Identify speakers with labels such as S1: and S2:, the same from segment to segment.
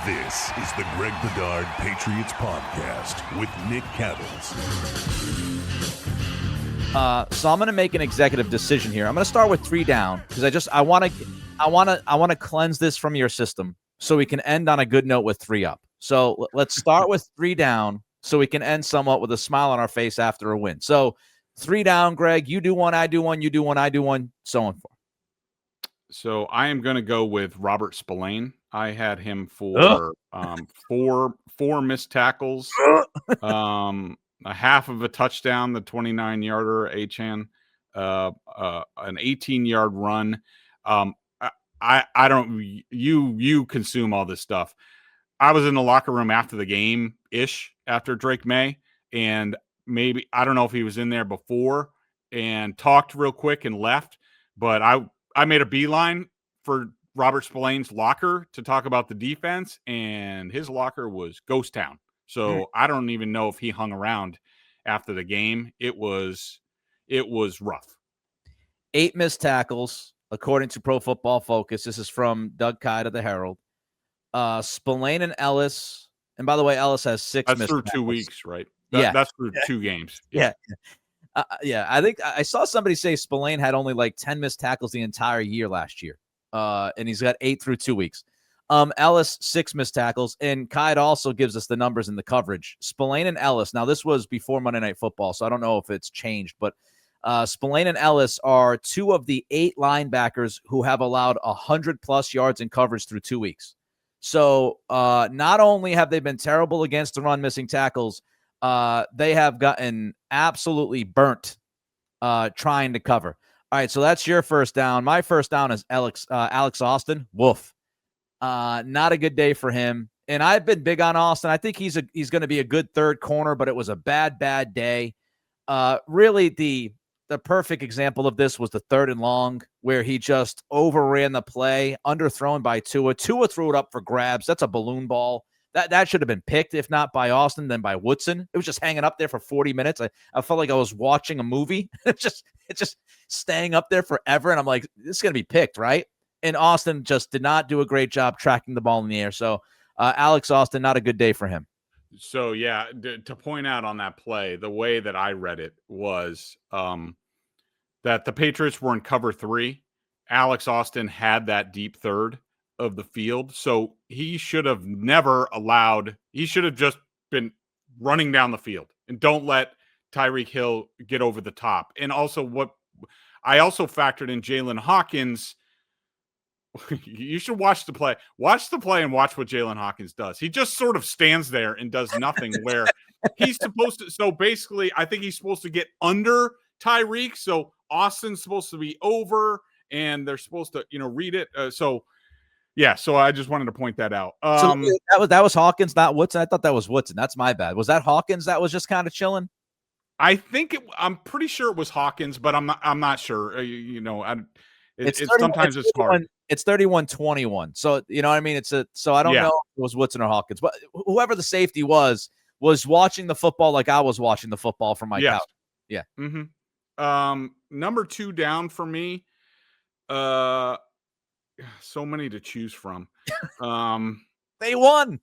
S1: This is the Greg Bedard Patriots Podcast with Nick Campbell.
S2: So I'm going to make an executive decision here. I'm going to start with 3 down because I want to cleanse this from your system so we can end on a good note with 3 up. So let's start with 3 down so we can end somewhat with a smile on our face after a win. So 3 down, Greg. You do one, I do one. You do one, I do one. So on.
S3: So I am going to go with Robert Spillane. I had him for four missed tackles, a half of a touchdown, the 29-yarder Achan, an 18-yard run. I don't. You consume all this stuff. I was in the locker room after the game after Drake May, and maybe I don't know if he was in there before and talked real quick and left, but I made a beeline for Robert Spillane's locker to talk about the defense, and his locker was ghost town. So I don't even know if he hung around after the game. It was rough.
S2: 8 missed tackles, according to Pro Football Focus. This is from Doug Kyde of the Herald. Spillane and Ellis, and by the way, Ellis has 6
S3: That's
S2: missed
S3: through
S2: tackles.
S3: 2 weeks, right?
S2: Yeah.
S3: That's through 2 games.
S2: Yeah. I think I saw somebody say Spillane had only like 10 missed tackles the entire year last year. And he's got 8 through 2 weeks. Ellis, 6 missed tackles, and Kyde also gives us the numbers in the coverage. Spillane and Ellis. Now, this was before Monday Night Football, so I don't know if it's changed, but Spillane and Ellis are 2 of the 8 linebackers who have allowed 100+ yards in coverage through 2 weeks. So not only have they been terrible against the run, missing tackles, they have gotten absolutely burnt trying to cover. All right, so that's your first down. My first down is Alex Austin. Woof. Not a good day for him. And I've been big on Austin. I think he's going to be a good third corner, but it was a bad day. Really, the perfect example of this was the 3rd and long where he just overran the play, underthrown by Tua. Tua threw it up for grabs. That's a balloon ball. That should have been picked, if not by Austin, then by Woodson. It was just hanging up there for 40 minutes. I felt like I was watching a movie. It's just staying up there forever. And I'm like, this is going to be picked, right? And Austin just did not do a great job tracking the ball in the air. So Alex Austin, not a good day for him.
S3: So, yeah, to point out on that play, the way that I read it was that the Patriots were in cover 3. Alex Austin had that deep third of the field. So he should have he should have just been running down the field and don't let Tyreek Hill get over the top. And also what I also factored in Jalen Hawkins. You should watch the play and watch what Jalen Hawkins does. He just sort of stands there and does nothing where he's supposed to. So basically I think he's supposed to get under Tyreek. So Austin's supposed to be over and they're supposed to, read it. So I just wanted to point that out.
S2: So that was Hawkins, not Woodson. I thought that was Woodson. That's my bad. Was that Hawkins that was just kind of chilling?
S3: I think I'm pretty sure it was Hawkins, but I'm not sure. Sometimes it's hard.
S2: It's 31-21. So, you know what I mean? So I don't know if it was Woodson or Hawkins, but whoever the safety was watching the football like I was watching the football from my couch. Yeah.
S3: Mm-hmm. Number 2 down for me. So many to choose from.
S2: They won.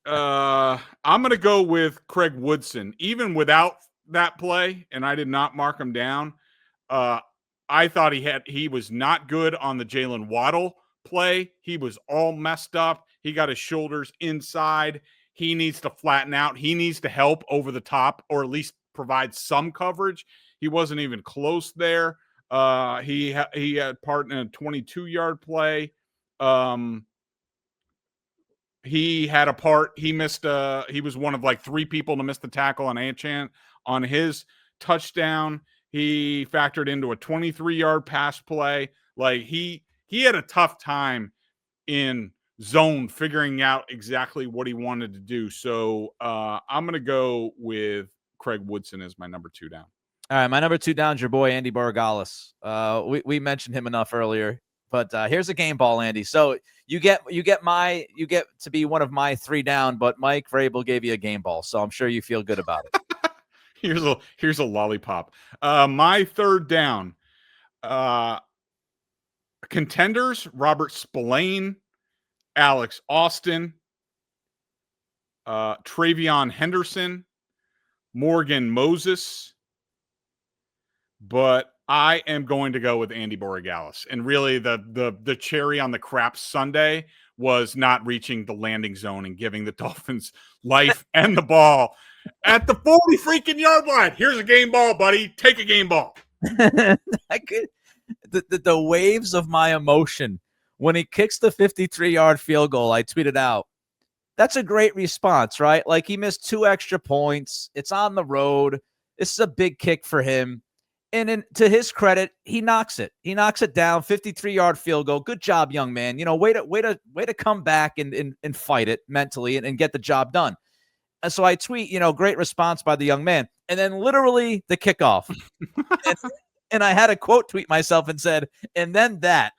S3: I'm going to go with Craig Woodson, even without that play, and I did not mark him down. I thought he was not good on the Jalen Waddle play. He was all messed up. He got his shoulders inside. He needs to flatten out. He needs to help over the top or at least provide some coverage. He wasn't even close there. He had part in a 22-yard play. He had a part. He missed. He was one of like 3 people to miss the tackle on Achan on his touchdown. He factored into a 23-yard pass play. Like he had a tough time in zone figuring out exactly what he wanted to do. So I'm going to go with Craig Woodson as my number 2 down.
S2: All right, my number 2 down is your boy Andy Borregales. We mentioned him enough earlier, but here's a game ball, Andy. So you get to be one of my 3 down, but Mike Vrabel gave you a game ball, so I'm sure you feel good about it.
S3: Here's a lollipop. My 3rd down. Contenders, Robert Spillane. Alex Austin, Travion Henderson, Morgan Moses, but I am going to go with Andy Borregales. And really the cherry on the crap Sunday was not reaching the landing zone and giving the Dolphins life and the ball at the 40 freaking yard line. Here's a game ball, buddy. Take a game ball.
S2: The waves of my emotion when he kicks the 53-yard field goal, I tweeted out, that's a great response, right? Like, he missed 2 extra points. It's on the road. This is a big kick for him. And to his credit, he knocks it. He knocks it down, 53-yard field goal. Good job, young man. Way to come back and fight it mentally and get the job done. And so I tweet, great response by the young man. And then literally the kickoff. and I had a quote tweet myself and said, and then that, ...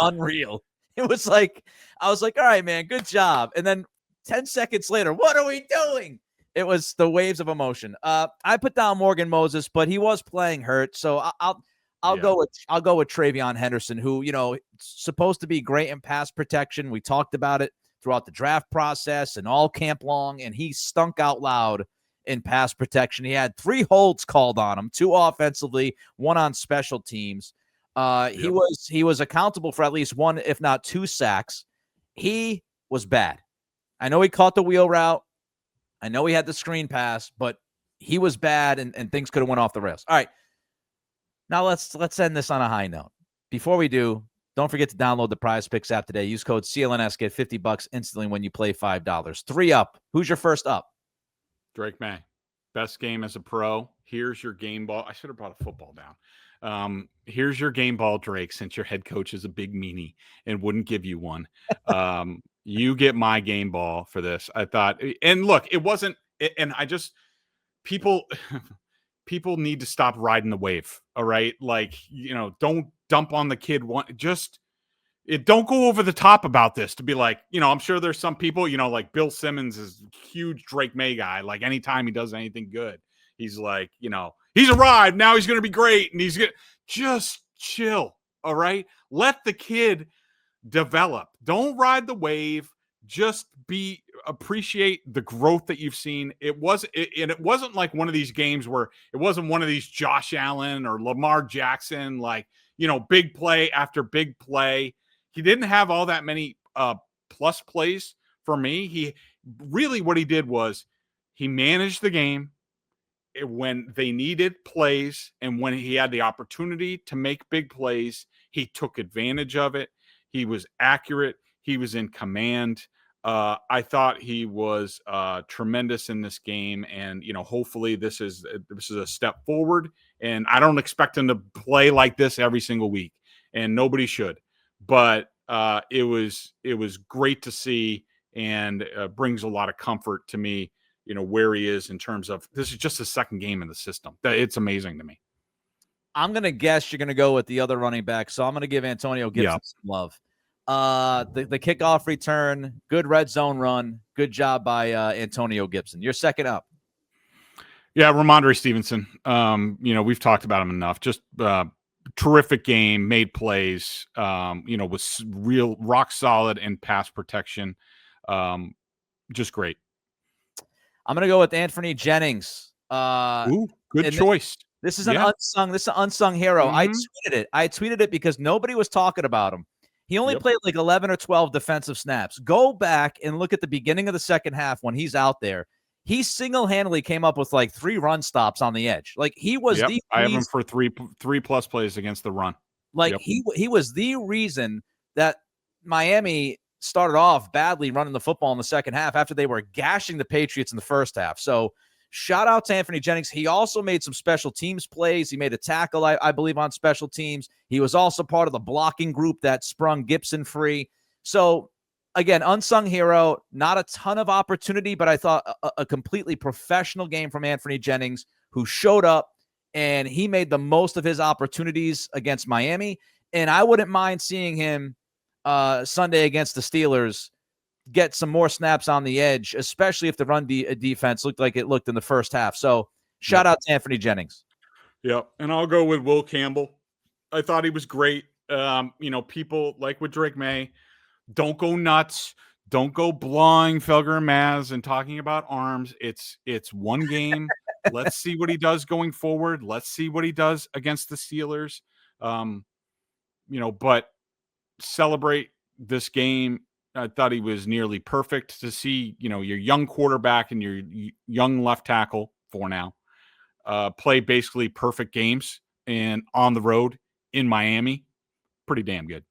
S2: unreal. It was like, I was like, all right, man, good job. And then 10 seconds later, what are we doing? It was the waves of emotion. I put down Morgan Moses, but he was playing hurt. So I'll go with Travion Henderson, who, supposed to be great in pass protection. We talked about it throughout the draft process and all camp long, and he stunk out loud in pass protection. He had 3 holds called on him, 2 offensively, 1 on special teams. He was accountable for at least 1, if not 2 sacks. He was bad. I know he caught the wheel route. I know he had the screen pass, but he was bad and things could have went off the rails. All right. Now let's end this on a high note. Before we do, don't forget to download the Prize Picks app today. Use code CLNS, get $50 instantly when you play $5. 3 up. Who's your first up?
S3: Drake May. Best game as a pro. Here's your game ball. I should have brought a football down. Here's your game ball, Drake, since your head coach is a big meanie and wouldn't give you one. You get my game ball for this. I thought, and look, it wasn't, and I just, people need to stop riding the wave. All right. Like, don't dump on the kid. Don't go over the top about this to be like, I'm sure there's some people, like Bill Simmons is a huge Drake May guy. Like, anytime he does anything good, he's like, he's arrived. Now he's going to be great. And he's going to just chill. All right. Let the kid develop. Don't ride the wave. Just appreciate the growth that you've seen. It wasn't like one of these games where it wasn't one of these Josh Allen or Lamar Jackson, like, big play after big play. He didn't have all that many plus plays for me. He really, what he did was he managed the game when they needed plays, and when he had the opportunity to make big plays, he took advantage of it. He was accurate. He was in command. I thought he was tremendous in this game, and hopefully this is a step forward. And I don't expect him to play like this every single week, and nobody should. But it was great to see, and brings a lot of comfort to me. Where he is in terms of this is just his second game in the system. It's amazing to me.
S2: I'm going to guess you're going to go with the other running back, so I'm going to give Antonio Gibson some love. The kickoff return, good red zone run, good job by Antonio Gibson. You're second up.
S3: Yeah, Ramondre Stevenson. We've talked about him enough. Just terrific game, made plays. Was real rock solid in pass protection. Just great.
S2: I'm going to go with Anthony Jennings.
S3: Good choice.
S2: This is an unsung hero.
S3: Mm-hmm.
S2: I tweeted it because nobody was talking about him. He only played like 11 or 12 defensive snaps. Go back and look at the beginning of the second half when he's out there. He single-handedly came up with like 3 run stops on the edge. Like, he was
S3: I have him for three plus plays against the run.
S2: Like, he was the reason that Miami started off badly running the football in the second half after they were gashing the Patriots in the first half. So shout out to Anthony Jennings. He also made some special teams plays. He made a tackle, I believe, on special teams. He was also part of the blocking group that sprung Gibson free. So, again, unsung hero, not a ton of opportunity, but I thought a completely professional game from Anthony Jennings, who showed up, and he made the most of his opportunities against Miami. And I wouldn't mind seeing him Sunday against the Steelers get some more snaps on the edge, especially if the run defense looked like it looked in the first half. So shout out to Anthony Jennings.
S3: Yep. And I'll go with Will Campbell. I thought he was great. People like with Drake May, Don't go nuts. Don't go blowing Felger and Maz and talking about arms. It's one game. Let's see what he does going forward. Let's see what he does against the Steelers. But celebrate this game. I thought he was nearly perfect to see, your young quarterback and your young left tackle for now play basically perfect games and on the road in Miami. Pretty damn good.